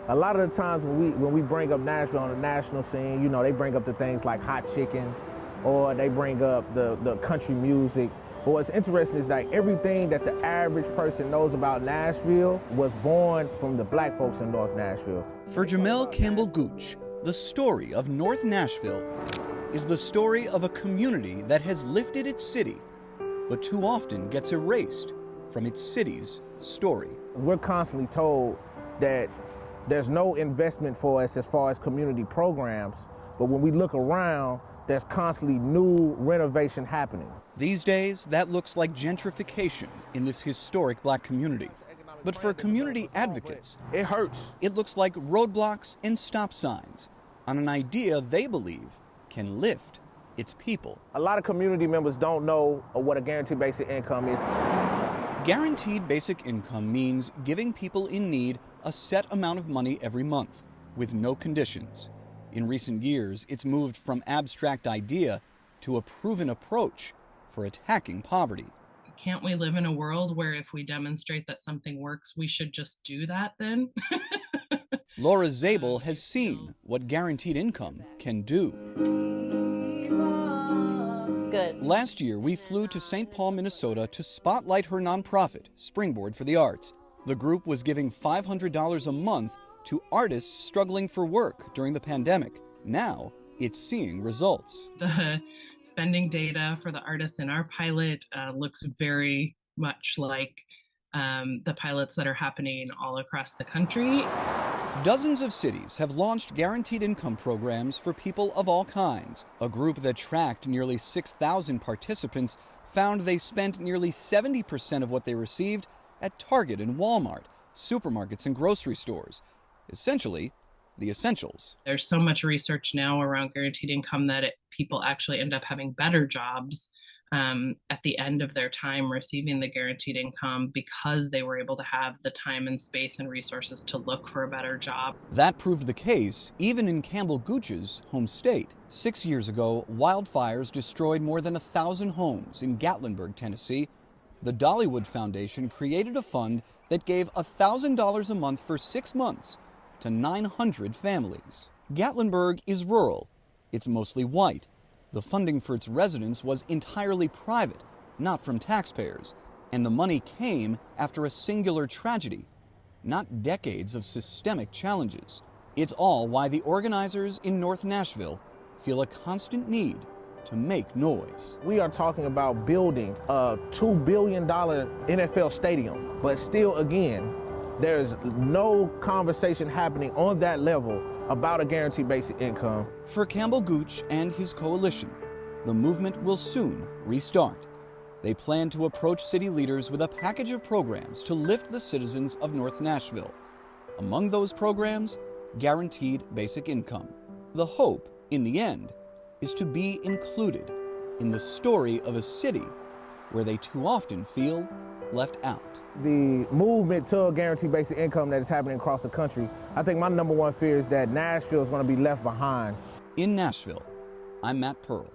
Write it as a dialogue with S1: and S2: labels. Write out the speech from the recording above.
S1: A lot of the times when we bring up Nashville on the national scene, you know, they bring up the things like hot chicken, or they bring up the country music. But what's interesting is like everything that the average person knows about Nashville was born from the black folks in North Nashville.
S2: For Jamel Campbell Gooch, the story of North Nashville is the story of a community that has lifted its city, but too often gets erased from its city's story.
S1: We're constantly told that there's no investment for us as far as community programs, but when we look around, there's constantly new renovation happening.
S2: These days, that looks like gentrification in this historic black community. But for community advocates,
S1: it hurts.
S2: It looks like roadblocks and stop signs on an idea they believe can lift its people.
S1: A lot of community members don't know what a guaranteed basic income is.
S2: Guaranteed basic income means giving people in need a set amount of money every month, with no conditions. In recent years, it's moved from abstract idea to a proven approach for attacking poverty.
S3: Can't we live in a world where if we demonstrate that something works, we should just do that then?
S2: Laura Zabel has seen what guaranteed income can do.
S4: Good.
S2: Last year, we flew to St. Paul, Minnesota to spotlight her nonprofit, Springboard for the Arts. The group was giving $500 a month to artists struggling for work during the pandemic. Now, it's seeing results.
S3: The spending data for the artists in our pilot looks very much like the pilots that are happening all across the country.
S2: Dozens of cities have launched guaranteed income programs for people of all kinds. A group that tracked nearly 6,000 participants found they spent nearly 70% of what they received at Target and Walmart, supermarkets and grocery stores. Essentially, the essentials.
S3: There's so much research now around guaranteed income that people actually end up having better jobs at the end of their time receiving the guaranteed income because they were able to have the time and space and resources to look for a better job.
S2: That proved the case even in Campbell Gooch's home state. 6 years ago, wildfires destroyed more than 1,000 homes in Gatlinburg, Tennessee. The Dollywood Foundation created a fund that gave $1,000 a month for 6 months to 900 families. Gatlinburg is rural. It's mostly white. The funding for its residents was entirely private, not from taxpayers. And the money came after a singular tragedy, not decades of systemic challenges. It's all why the organizers in North Nashville feel a constant need to make noise.
S1: We are talking about building a $2 billion NFL stadium, but still, again, there's no conversation happening on that level about a guaranteed basic income.
S2: For Campbell Gooch and his coalition, the movement will soon restart. They plan to approach city leaders with a package of programs to lift the citizens of North Nashville. Among those programs, guaranteed basic income. The hope, in the end, is to be included in the story of a city where they too often feel left out.
S1: The movement to a guaranteed basic income that is happening across the country, I think my number one fear is that Nashville is going to be left behind.
S2: In Nashville, I'm Matt Pearl.